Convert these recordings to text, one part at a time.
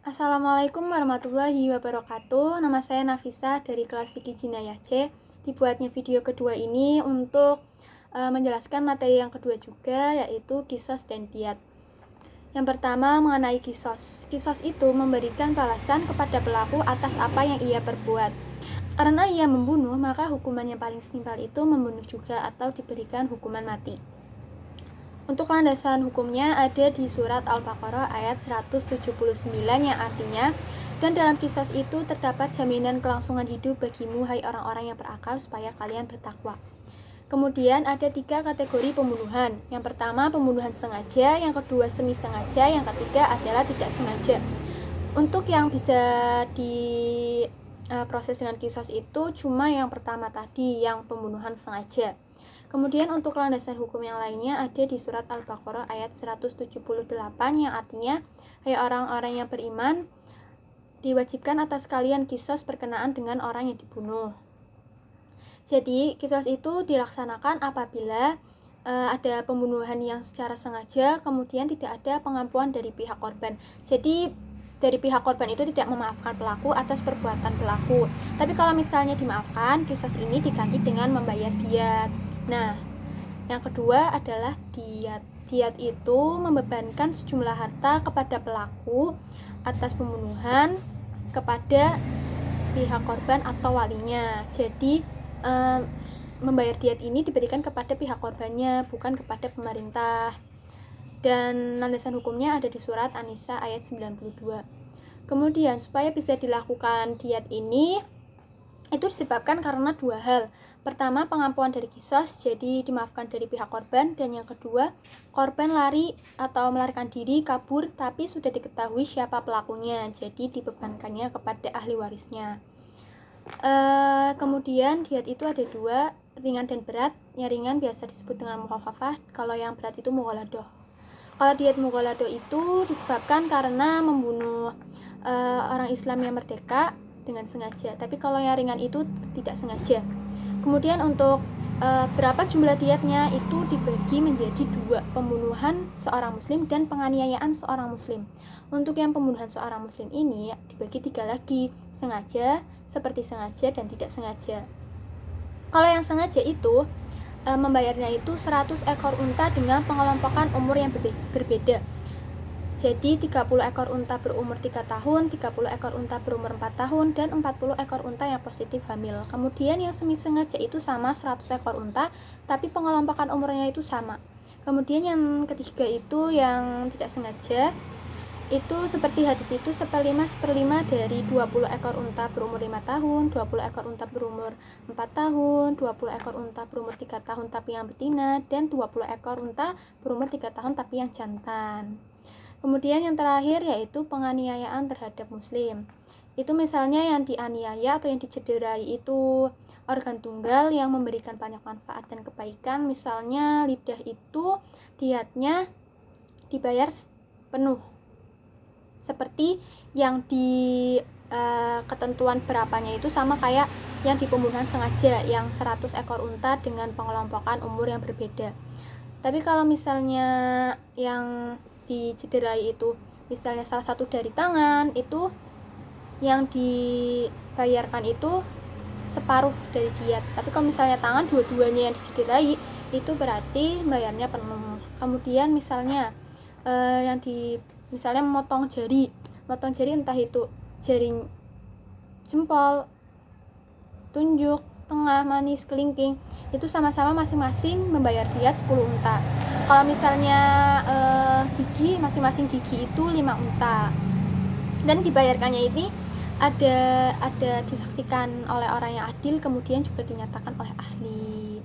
Assalamualaikum warahmatullahi wabarakatuh. Nama saya Nafisa dari kelas Fikih Jinayah C. Dibuatnya video kedua ini untuk menjelaskan materi yang kedua juga, yaitu qisas dan diyat. Yang pertama mengenai qisas. Qisas itu memberikan balasan kepada pelaku atas apa yang ia perbuat. Karena ia membunuh, maka hukuman yang paling setimpal itu membunuh juga atau diberikan hukuman mati. Untuk landasan hukumnya ada di surat Al-Baqarah ayat 179 yang artinya, dan dalam qisas itu terdapat jaminan kelangsungan hidup bagimu, hai orang-orang yang berakal, supaya kalian bertakwa. Kemudian ada 3 kategori pembunuhan. Yang pertama pembunuhan sengaja, yang kedua semi sengaja, yang ketiga adalah tidak sengaja. Untuk yang bisa diproses dengan qisas itu cuma yang pertama tadi, yang pembunuhan sengaja. Kemudian untuk landasan hukum yang lainnya ada di surat Al-Baqarah ayat 178 yang artinya, hai orang-orang yang beriman, diwajibkan atas kalian qisas berkenaan dengan orang yang dibunuh. Jadi qisas itu dilaksanakan apabila ada pembunuhan yang secara sengaja, kemudian tidak ada pengampuan dari pihak korban. Jadi dari pihak korban itu tidak memaafkan pelaku atas perbuatan pelaku. Tapi kalau misalnya dimaafkan, qisas ini diganti dengan membayar diyat. Nah, yang kedua adalah diyat. Diyat itu membebankan sejumlah harta kepada pelaku atas pembunuhan kepada pihak korban atau walinya. Jadi membayar diyat ini diberikan kepada pihak korbannya, bukan kepada pemerintah. Dan landasan hukumnya ada di surat An-Nisa ayat 92. Kemudian supaya bisa dilakukan diyat ini itu disebabkan karena 2 hal. Pertama, pengampuan dari qisas, jadi dimaafkan dari pihak korban, dan yang kedua, korban lari atau melarikan diri, kabur, tapi sudah diketahui siapa pelakunya, jadi dibebankannya kepada ahli warisnya. Kemudian diyat itu ada 2, ringan dan berat. Yang ringan biasa disebut dengan mukhafafah, kalau yang berat itu mughaladah. Kalau diyat mughaladah itu disebabkan karena membunuh orang Islam yang merdeka dengan sengaja, tapi kalau yang ringan itu tidak sengaja. Kemudian untuk berapa jumlah diyatnya itu dibagi menjadi 2, pembunuhan seorang muslim dan penganiayaan seorang muslim. Untuk yang pembunuhan seorang muslim ini dibagi 3 lagi, sengaja, seperti sengaja, dan tidak sengaja. Kalau yang sengaja itu membayarnya itu 100 ekor unta dengan pengelompokan umur yang berbeda. Jadi 30 ekor unta berumur 3 tahun, 30 ekor unta berumur 4 tahun, dan 40 ekor unta yang positif hamil. Kemudian yang semi sengaja itu sama 100 ekor unta, tapi pengelompokan umurnya itu sama. Kemudian yang ketiga itu yang tidak sengaja, itu seperti hadis itu 1/5 dari 20 ekor unta berumur 5 tahun, 20 ekor unta berumur 4 tahun, 20 ekor unta berumur 3 tahun tapi yang betina, dan 20 ekor unta berumur 3 tahun tapi yang jantan. Kemudian yang terakhir yaitu penganiayaan terhadap muslim. Itu misalnya yang dianiaya atau yang dicederai itu organ tunggal yang memberikan banyak manfaat dan kebaikan. Misalnya lidah itu diyatnya dibayar penuh. Seperti yang di ketentuan berapanya itu sama kayak yang di pembunuhan sengaja, yang 100 ekor unta dengan pengelompokan umur yang berbeda. Tapi kalau misalnya yang dicederai itu misalnya salah satu dari tangan, itu yang dibayarkan itu separuh dari diyat. Tapi kalau misalnya tangan dua-duanya yang dicederai, itu berarti bayarnya penuh. Kemudian misalnya yang misalnya memotong jari entah itu jari jempol, tunjuk, tengah, manis, kelingking, itu sama-sama masing-masing membayar diyat 10 unta. Kalau misalnya gigi, masing-masing gigi itu 5 unta. Dan dibayarkannya ini ada disaksikan oleh orang yang adil, kemudian juga dinyatakan oleh ahli.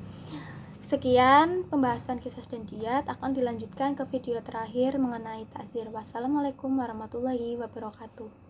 Sekian pembahasan qisas dan diyat, akan dilanjutkan ke video terakhir mengenai ta'zir. Wassalamualaikum warahmatullahi wabarakatuh.